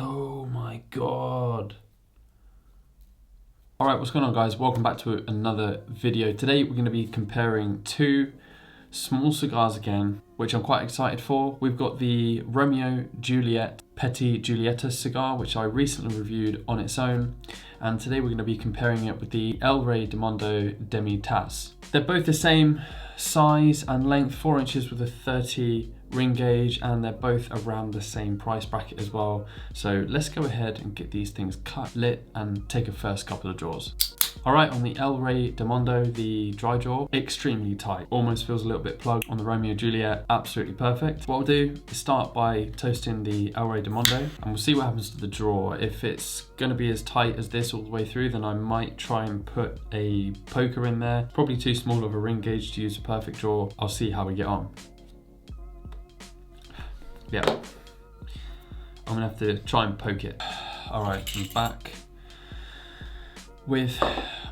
Oh my God. Alright, what's going on guys? Welcome back to another video. Today we're going to be comparing two small cigars again, which I'm quite excited for. We've got the Romeo Juliet Petit Julieta cigar, which I recently reviewed on its own. And today we're going to be comparing it with the Rey del Mundo Demi Tasse. They're both the same size and length, 4 inches with a 30 ring gauge, and they're both around the same price bracket as well. So let's go ahead and get these things cut, lit, and take a first couple of draws. Alright, on the Rey del Mundo, the dry draw, extremely tight. Almost feels a little bit plugged. On the Romeo Juliet, absolutely perfect. What I'll do is start by toasting the Rey del Mundo, and we'll see what happens to the draw. If it's going to be as tight as this all the way through, then I might try and put a poker in there. Probably too small of a ring gauge to use a perfect draw. I'll see how we get on. Yeah, I'm gonna have to try and poke it. All right, I'm back with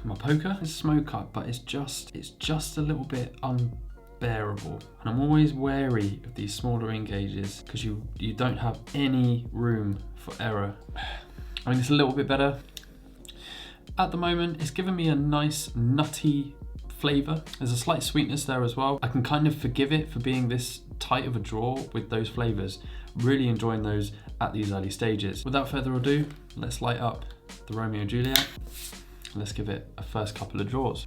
my poker. It's smoke up, but it's just a little bit unbearable. And I'm always wary of these smaller ring gauges because you don't have any room for error. I mean, it's a little bit better. At the moment, it's giving me a nice nutty flavor. There's a slight sweetness there as well. I can kind of forgive it for being this tight of a draw with those flavors. Really enjoying those at these early stages. Without further ado, let's light up the Romeo Juliet. Let's give it a first couple of draws.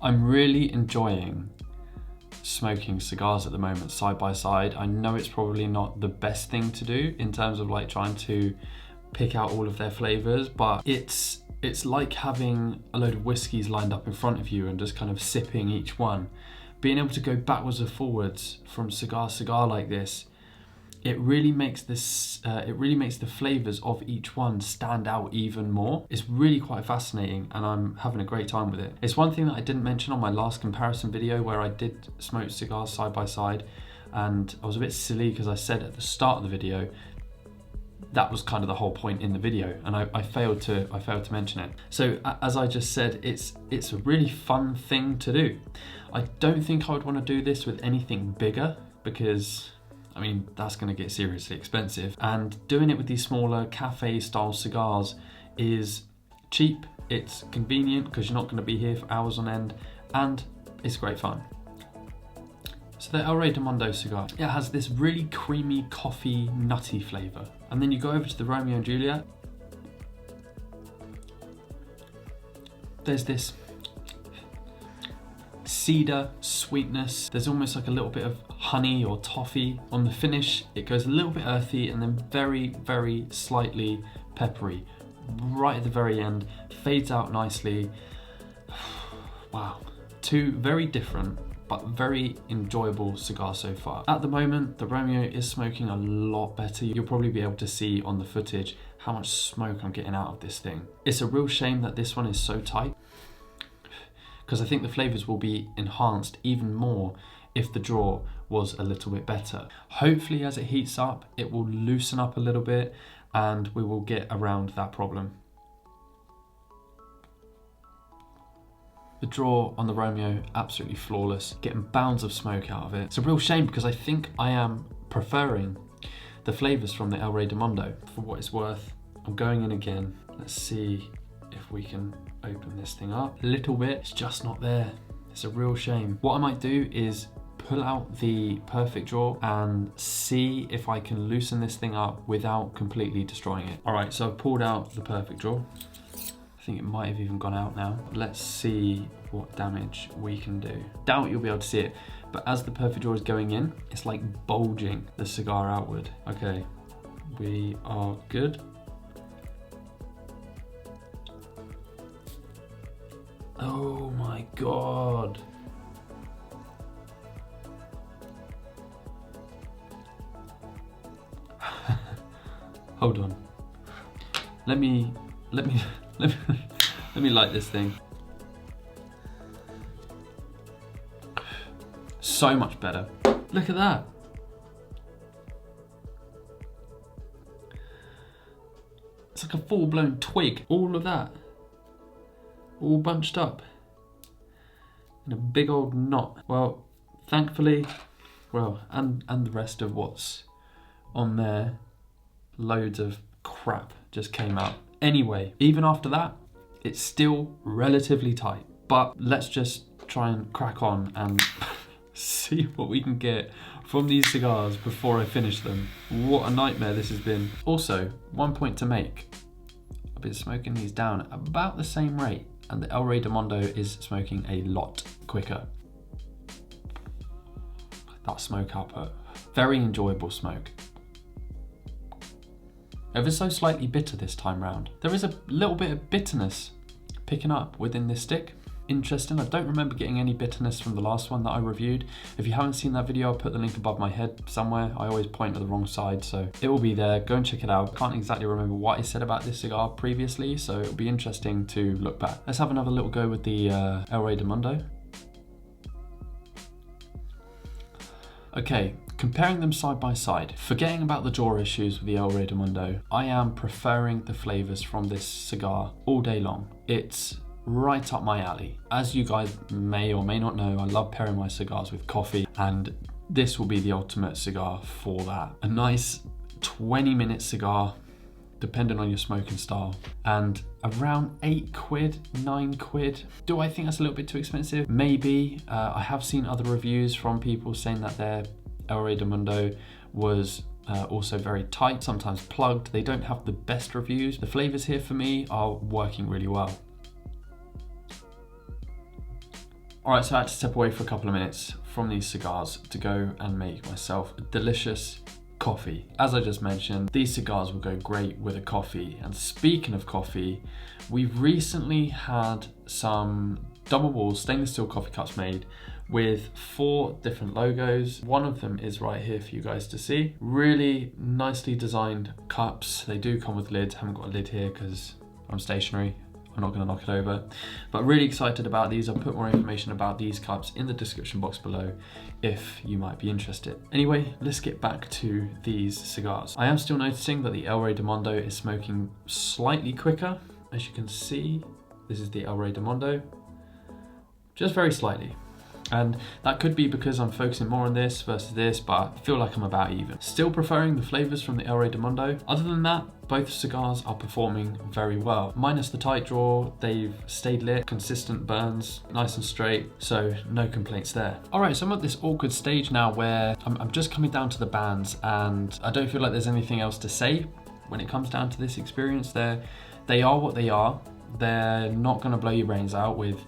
I'm really enjoying smoking cigars at the moment side by side. I know it's probably not the best thing to do in terms of like trying to pick out all of their flavors, but it's like having a load of whiskies lined up in front of you and just kind of sipping each one. Being able to go backwards and forwards from cigar to cigar like this, it really makes the flavors of each one stand out even more. It's really quite fascinating, and I'm having a great time with it. It's one thing that I didn't mention on my last comparison video where I did smoke cigars side by side, and I was a bit silly because I said at the start of the video that was kind of the whole point in the video, and I failed to mention it. So as I just said, it's a really fun thing to do. I don't think I would want to do this with anything bigger because, I mean, that's going to get seriously expensive. And doing it with these smaller cafe style cigars is cheap, it's convenient because you're not going to be here for hours on end, and it's great fun. So the Rey del Mundo cigar, it has this really creamy coffee nutty flavour. And then you go over to the Romeo and Juliet. There's this cedar sweetness. There's almost like a little bit of honey or toffee. On the finish, it goes a little bit earthy and then very, very slightly peppery. Right at the very end, fades out nicely. Wow, two very different but very enjoyable cigar so far. At the moment, the Romeo is smoking a lot better. You'll probably be able to see on the footage how much smoke I'm getting out of this thing. It's a real shame that this one is so tight, because I think the flavors will be enhanced even more if the draw was a little bit better. Hopefully as it heats up, it will loosen up a little bit and we will get around that problem. The draw on the Romeo, absolutely flawless, getting bounds of smoke out of it. It's a real shame because I think I am preferring the flavors from the Rey del Mundo. For what it's worth, I'm going in again. Let's see if we can open this thing up. A little bit, it's just not there. It's a real shame. What I might do is pull out the perfect draw and see if I can loosen this thing up without completely destroying it. All right, so I've pulled out the perfect draw. I think it might have even gone out now. Let's see what damage we can do. Doubt you'll be able to see it, but as the perfect draw is going in, it's like bulging the cigar outward. Okay, we are good. Oh my God. Hold on. Let me light this thing. So much better. Look at that. It's like a full-blown twig. All of that. All bunched up in a big old knot. Well, thankfully, Well, and the rest of what's on there, loads of crap just came out. Anyway, even after that, it's still relatively tight. But let's just try and crack on and see what we can get from these cigars before I finish them. What a nightmare this has been. Also, one point to make. I've been smoking these down at about the same rate, and the Rey del Mundo is smoking a lot quicker. That smoke output, very enjoyable smoke. Ever so slightly bitter this time round. There is a little bit of bitterness picking up within this stick. Interesting, I don't remember getting any bitterness from the last one that I reviewed. If you haven't seen that video, I'll put the link above my head somewhere. I always point to the wrong side, so it will be there. Go and check it out. I can't exactly remember what I said about this cigar previously, so it'll be interesting to look back. Let's have another little go with the Rey del Mundo. Okay, comparing them side by side, forgetting about the jaw issues with the Rey del Mundo, I am preferring the flavors from this cigar all day long. It's right up my alley. As you guys may or may not know, I love pairing my cigars with coffee, and this will be the ultimate cigar for that. A nice 20-minute cigar, depending on your smoking style, and around 8 quid, 9 quid. Do I think that's a little bit too expensive? Maybe. I have seen other reviews from people saying that their Rey del Mundo was also very tight, sometimes plugged. They don't have the best reviews. The flavors here for me are working really well. All right, so I had to step away for a couple of minutes from these cigars to go and make myself a delicious coffee. As I just mentioned, these cigars will go great with a coffee. And speaking of coffee, we've recently had some double wall stainless steel coffee cups made with 4 different logos. One of them is right here for you guys to see. Really nicely designed cups. They do come with lids. I haven't got a lid here because I'm stationary. I'm not going to knock it over, but really excited about these. I'll put more information about these cups in the description box below if you might be interested. Anyway, let's get back to these cigars. I am still noticing that the Rey del Mundo is smoking slightly quicker. As you can see, this is the Rey del Mundo, just very slightly. And that could be because I'm focusing more on this versus this, but I feel like I'm about even. Still preferring the flavors from the Rey del Mundo. Other than that, both cigars are performing very well. Minus the tight draw, they've stayed lit, consistent burns, nice and straight, so no complaints there. All right, so I'm at this awkward stage now where I'm just coming down to the bands, and I don't feel like there's anything else to say when it comes down to this experience. They are what they are. They're not gonna blow your brains out with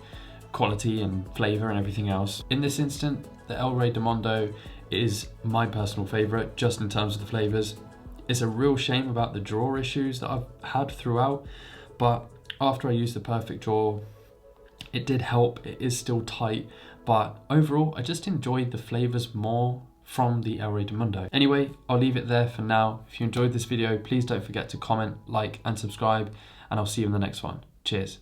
quality and flavor and everything else. In this instant, the Rey del Mundo is my personal favorite, just in terms of the flavors. It's a real shame about the draw issues that I've had throughout, but after I used the perfect draw, it did help. It is still tight, but overall, I just enjoyed the flavors more from the Rey del Mundo. Anyway, I'll leave it there for now. If you enjoyed this video, please don't forget to comment, like, and subscribe, and I'll see you in the next one. Cheers.